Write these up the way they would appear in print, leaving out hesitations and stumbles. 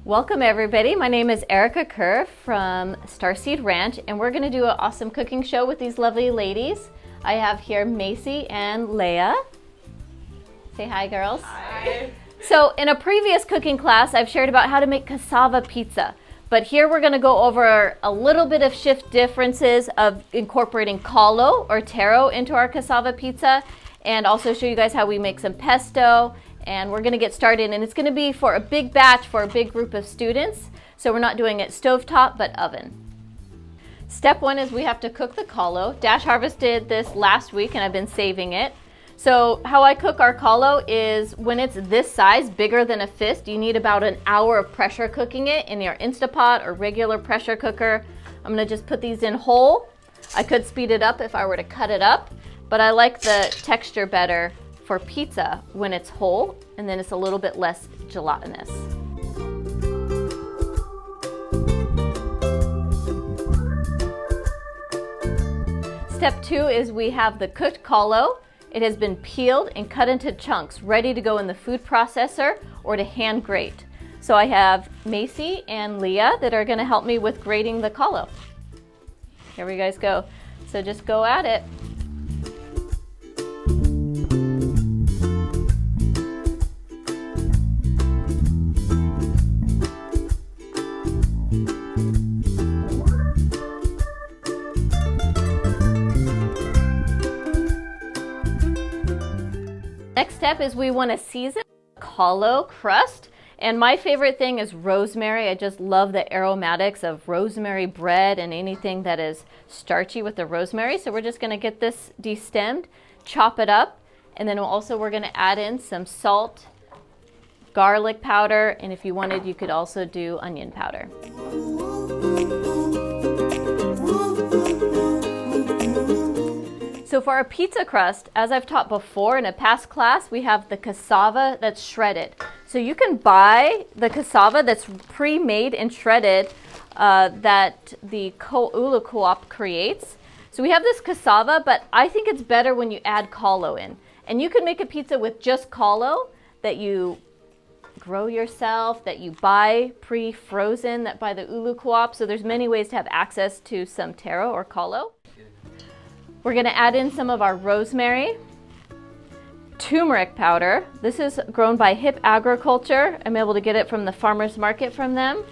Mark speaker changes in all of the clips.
Speaker 1: Welcome everybody, my name is Erica Kerr from Starseed Ranch, and we're going to do an awesome cooking show with these lovely ladies. I have here Macy and Leah. Say hi, girls.
Speaker 2: Hi.
Speaker 1: So in a previous cooking class, I've shared about how to make cassava pizza, but here we're going to go over a little bit of shift differences of incorporating callo or taro into our cassava pizza, and also show you guys how we make some pesto. And we're going to get started, and it's going to be for a big batch for a big group of students. So we're not doing it stovetop, but oven. Step one is we have to cook the callo. Dash harvested this last week, and I've been saving it. So how I cook our callo is when it's this size, bigger than a fist, you need about an hour of pressure cooking it in your Instapot or regular pressure cooker. I'm going to just put these in whole. I could speed it up if I were to cut it up, but I like the texture better for pizza when it's whole, and then it's a little bit less gelatinous. Step two is we have the cooked callo. It has been peeled and cut into chunks, ready to go in the food processor or to hand grate. So I have Macy and Leah that are going to help me with grating the callo. Here we guys go. So just go at it. Next step is we want to season callo crust, and my favorite thing is rosemary. I just love the aromatics of rosemary bread and anything that is starchy with the rosemary. So we're just going to get this destemmed, chop it up, and then we're going to add in some salt, garlic powder, and if you wanted you could also do onion powder. So for our pizza crust, as I've taught before in a past class, we have the cassava that's shredded. So you can buy the cassava that's pre-made and shredded that the Ulu Co-op creates. So we have this cassava, but I think it's better when you add callo in. And you can make a pizza with just callo that you grow yourself, that you buy pre-frozen, that by the Ulu Co-op. So there's many ways to have access to some taro or callo. We're going to add in some of our rosemary, turmeric powder. This is grown by Hip Agriculture. I'm able to get it from the farmer's market from them.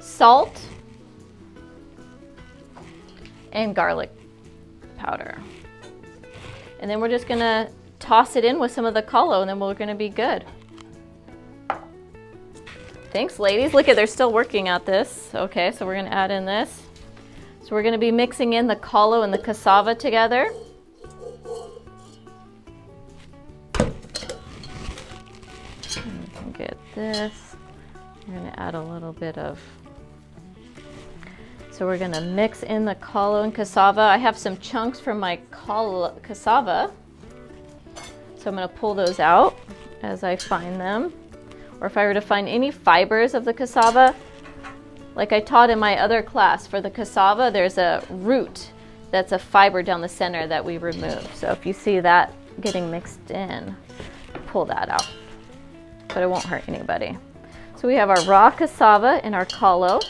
Speaker 1: Salt and garlic powder. And then we're just going to toss it in with some of the callo, and then we're going to be good. Thanks, ladies. Look at, they're still working at this. Okay, so we're going to add in this. So we're going to be mixing in the callo and the cassava together. You can get this. We're going to add a little bit of... So we're going to mix in the callo and cassava. I have some chunks from my cassava. So I'm going to pull those out as I find them. Or if I were to find any fibers of the cassava, like I taught in my other class, for the cassava, there's a root that's a fiber down the center that we remove. So if you see that getting mixed in, pull that out. But it won't hurt anybody. So we have our raw cassava and our callo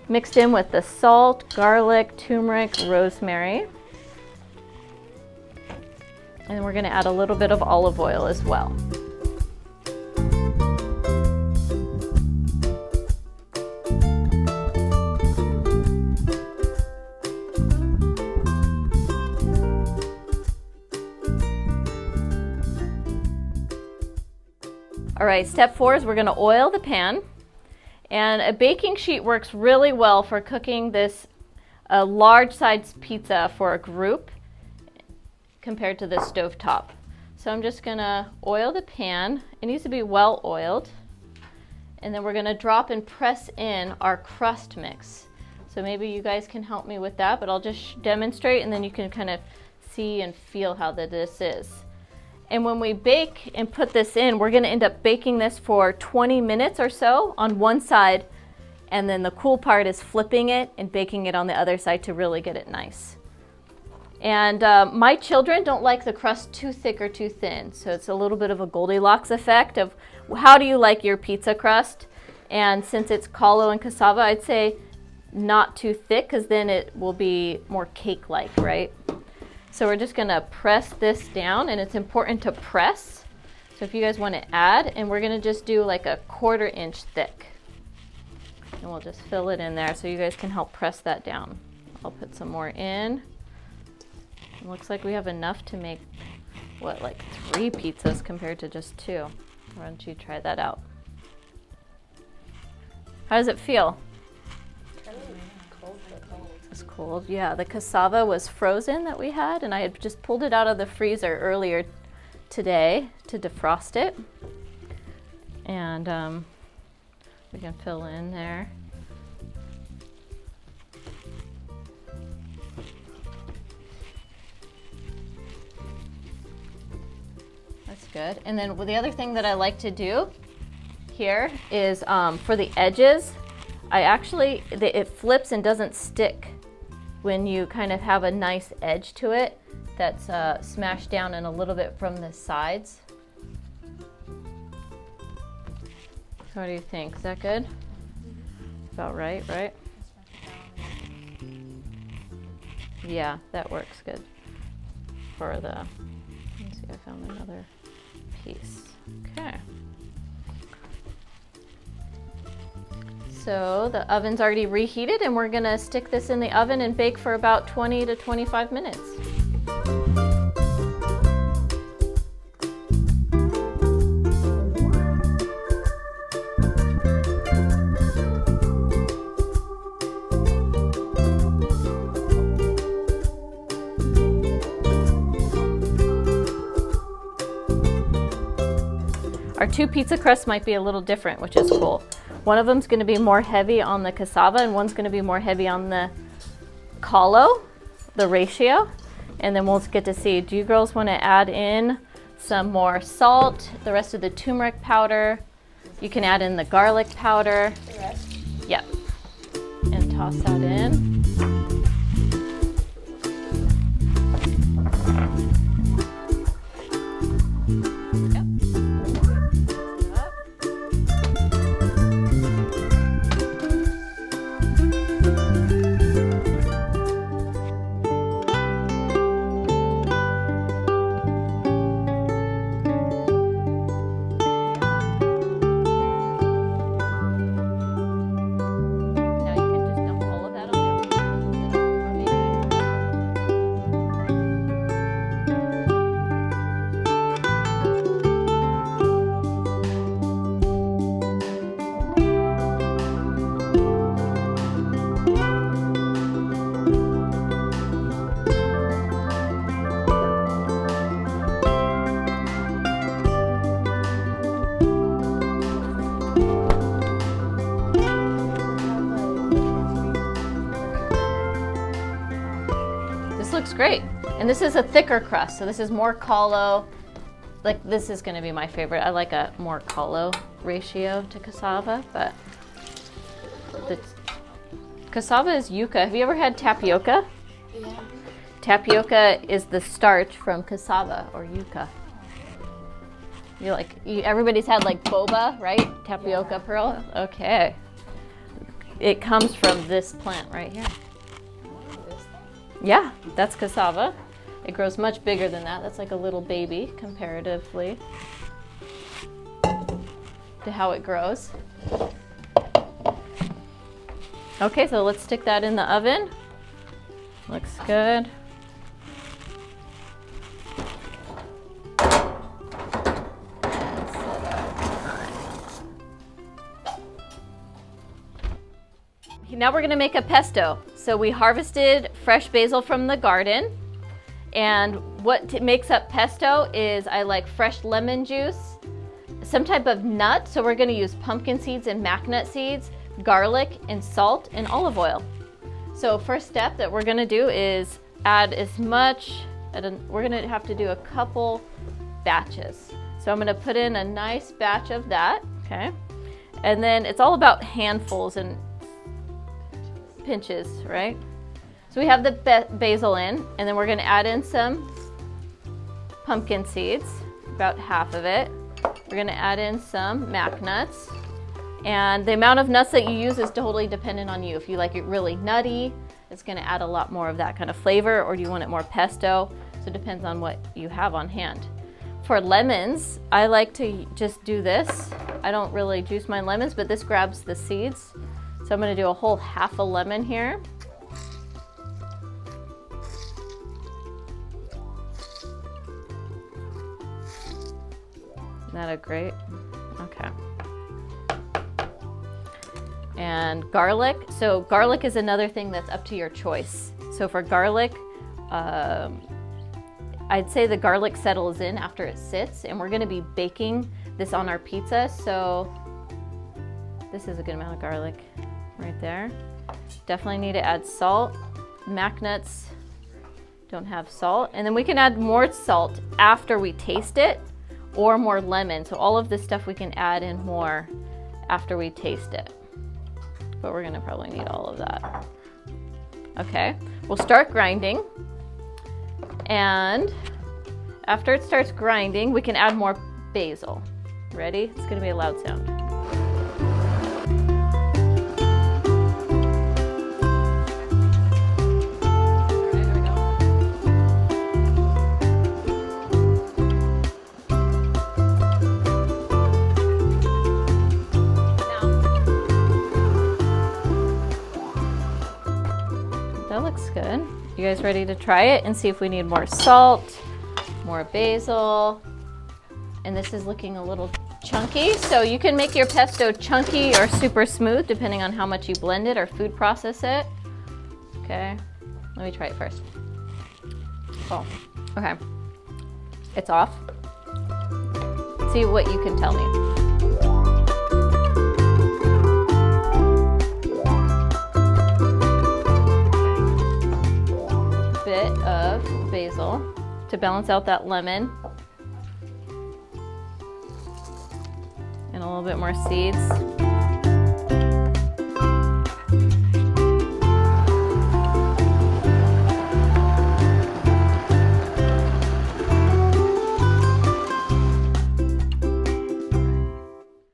Speaker 1: mixed in with the salt, garlic, turmeric, rosemary. And we're going to add a little bit of olive oil as well. All right, step 4 is we're going to oil the pan, and a baking sheet works really well for cooking this large size pizza for a group compared to the stovetop. So I'm just going to oil the pan. It needs to be well oiled, and then we're going to drop and press in our crust mix. So maybe you guys can help me with that, but I'll just demonstrate, and then you can kind of see and feel how this is. And when we bake and put this in, we're going to end up baking this for 20 minutes or so on one side And then the cool part is flipping it and baking it on the other side to really get it nice. And my children don't like the crust too thick or too thin. So it's a little bit of a Goldilocks effect of how do you like your pizza crust? And since it's callo and cassava, I'd say not too thick because then it will be more cake-like, right? So we're just gonna press this down, and it's important to press. So if you guys want to add, and we're gonna just do like a 1/4 inch thick. And we'll just fill it in there so you guys can help press that down. I'll put some more in. It looks like we have enough to make, what, like 3 pizzas compared to just 2. Why don't you try that out? How does it feel? It's cold. Yeah, the cassava was frozen that we had, and I had just pulled it out of the freezer earlier today to defrost it. And we can fill in there. That's good. And then the other thing that I like to do here is for the edges, it flips and doesn't stick when you kind of have a nice edge to it that's smashed down in a little bit from the sides. So what do you think? Is that good? About right, right? Yeah, that works good for the, let's see, I found another piece. Okay. So the oven's already reheated, and we're gonna stick this in the oven and bake for about 20 to 25 minutes. Our 2 pizza crusts might be a little different, which is cool. One of them's going to be more heavy on the cassava, and one's going to be more heavy on the callo, the ratio. And then we'll get to see, do you girls want to add in some more salt, the rest of the turmeric powder? You can add in the garlic powder.
Speaker 2: The rest?
Speaker 1: Yep. And toss that in. Looks great. And this is a thicker crust, so this is more callo. Like, this is going to be my favorite. I like a more callo ratio to cassava, but the cassava is yuca. Have you ever had tapioca?
Speaker 2: Yeah.
Speaker 1: Tapioca is the starch from cassava or yuca. Everybody's had like boba, right? Tapioca pearl. Okay. It comes from this plant right here. Yeah, that's cassava. It grows much bigger than that. That's like a little baby comparatively to how it grows. Okay, so let's stick that in the oven. Looks good. Now we're gonna make a pesto. So we harvested fresh basil from the garden, and what makes up pesto is I like fresh lemon juice, some type of nut, so we're gonna use pumpkin seeds and mac nut seeds, garlic and salt and olive oil. So first step that we're gonna do is add as much, we're gonna have to do a couple batches. So I'm gonna put in a nice batch of that, okay? And then it's all about handfuls, and pinches, right? So we have the basil in, and then we're gonna add in some pumpkin seeds, about half of it. We're gonna add in some mac nuts. And the amount of nuts that you use is totally dependent on you. If you like it really nutty, it's gonna add a lot more of that kind of flavor, or do you want it more pesto? So it depends on what you have on hand. For lemons, I like to just do this. I don't really juice my lemons, but this grabs the seeds. So I'm gonna do a whole half a lemon here. Isn't that great? Okay. And garlic. So garlic is another thing that's up to your choice. So for garlic, I'd say the garlic settles in after it sits, and we're gonna be baking this on our pizza. So this is a good amount of garlic right there. Definitely need to add salt. Mac nuts don't have salt. And then we can add more salt after we taste it, or more lemon. So all of this stuff we can add in more after we taste it. But we're gonna probably need all of that. Okay, we'll start grinding. And after it starts grinding, we can add more basil. Ready? It's gonna be a loud sound. That looks good. You guys ready to try it and see if we need more salt, more basil? And this is looking a little chunky, so you can make your pesto chunky or super smooth depending on how much you blend it or food process it. Okay, let me try it first. Oh, okay. It's off. See what you can tell me. Bit of basil to balance out that lemon, and a little bit more seeds.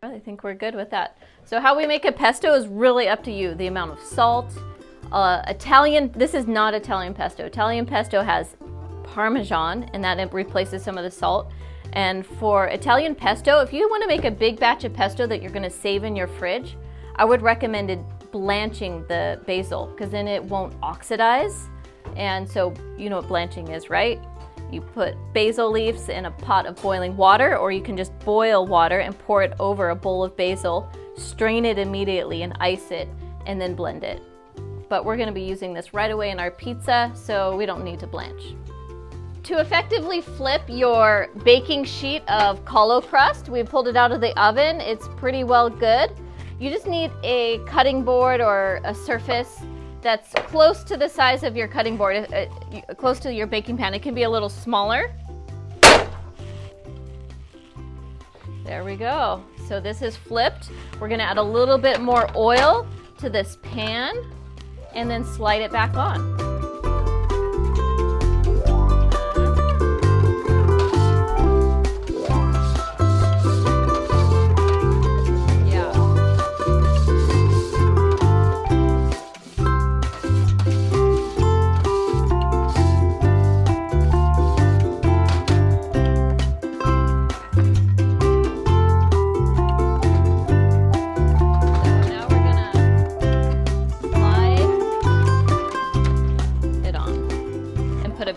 Speaker 1: I think we're good with that. So how we make a pesto is really up to you. The amount of salt. This is not Italian pesto. Italian pesto has Parmesan, and that replaces some of the salt. And for Italian pesto, if you want to make a big batch of pesto that you're going to save in your fridge, I would recommend blanching the basil, because then it won't oxidize. And so you know what blanching is, right? You put basil leaves in a pot of boiling water, or you can just boil water and pour it over a bowl of basil, strain it immediately and ice it, and then blend it. But we're gonna be using this right away in our pizza, so we don't need to blanch. To effectively flip your baking sheet of colo crust, we pulled it out of the oven. It's pretty well good. You just need a cutting board or a surface that's close to the size of your cutting board, close to your baking pan. It can be a little smaller. There we go. So this is flipped. We're gonna add a little bit more oil to this pan and then slide it back on.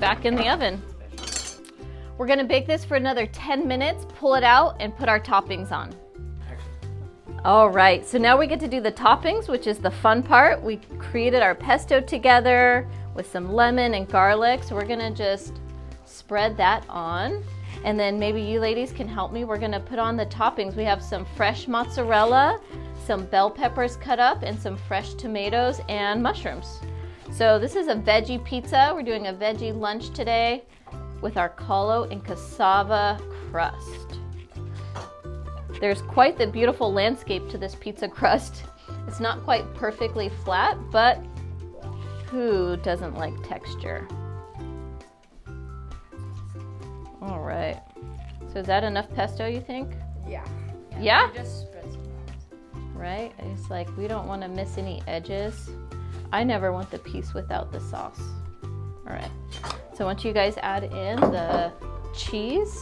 Speaker 1: Back in the oven. We're gonna bake this for another 10 minutes, pull it out, and put our toppings on. All right, so now we get to do the toppings, which is the fun part. We created our pesto together with some lemon and garlic, so we're gonna just spread that on. And then maybe you ladies can help me. We're gonna put on the toppings. We have some fresh mozzarella, some bell peppers cut up, and some fresh tomatoes and mushrooms. So this is a veggie pizza. We're doing a veggie lunch today with our colo and cassava crust. There's quite the beautiful landscape to this pizza crust. It's not quite perfectly flat, but Who doesn't like texture? All right. So is that enough pesto, you think?
Speaker 2: Yeah.
Speaker 1: Yeah?
Speaker 2: Just spread some out.
Speaker 1: Right? It's like we don't want to miss any edges. I never want the piece without the sauce. All right. So once you guys add in the cheese,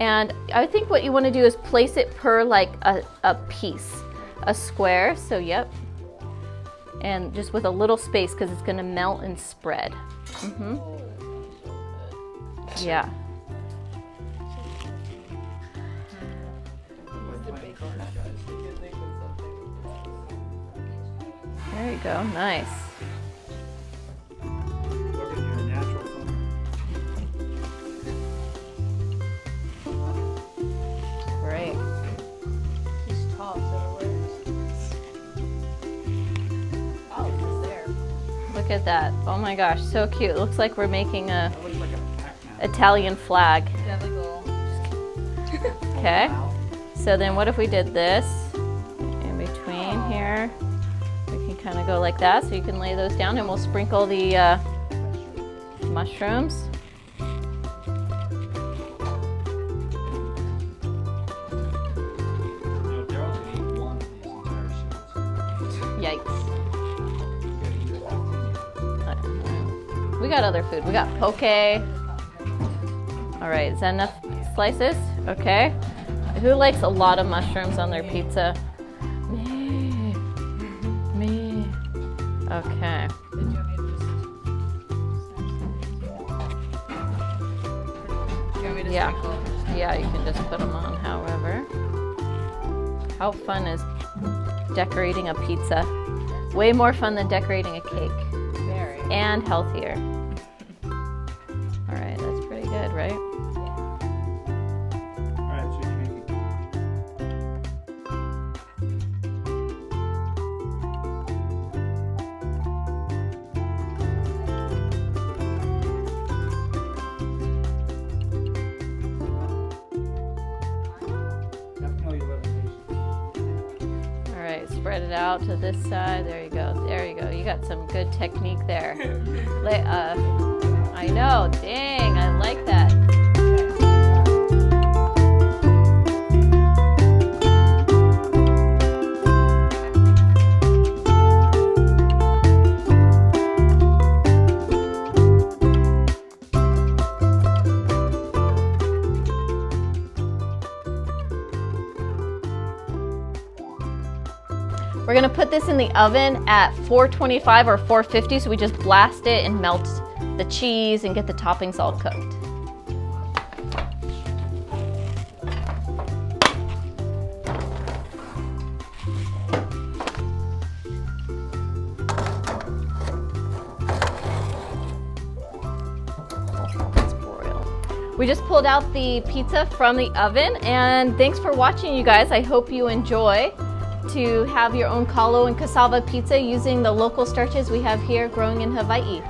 Speaker 1: and I think what you want to do is place it per like a piece, a square. So yep. And just with a little space because it's going to melt and spread. Mm-hmm. Yeah. There you go. Nice. Great.
Speaker 2: He's tall, so it works. Oh, it's there.
Speaker 1: Look at that. Oh my gosh, so cute. Looks like we're making a Italian flag.
Speaker 2: Yeah, like a little.
Speaker 1: Okay. So then what if we did this in between here? We can kind of go like that, so you can lay those down, and we'll sprinkle the mushrooms. Yikes. We got other food. We got poke. All right, is that enough slices? Okay. Who likes a lot of mushrooms on their pizza? Me. Me. Okay.
Speaker 2: Did you want me to just... Do you want me to
Speaker 1: Yeah.
Speaker 2: sprinkle?
Speaker 1: Yeah, you can just put them on however. How fun is decorating a pizza? Way more fun than decorating a cake.
Speaker 2: Very.
Speaker 1: And healthier. All right, that's pretty good, right? Spread it out to this side. There you go. There you go. You got some good technique there. I know. Dang, I like that. We're gonna put this in the oven at 425 or 450, so we just blast it and melt the cheese and get the toppings all cooked. We just pulled out the pizza from the oven, and thanks for watching, you guys. I hope you enjoy to have your own kalo and cassava pizza using the local starches we have here growing in Hawaii.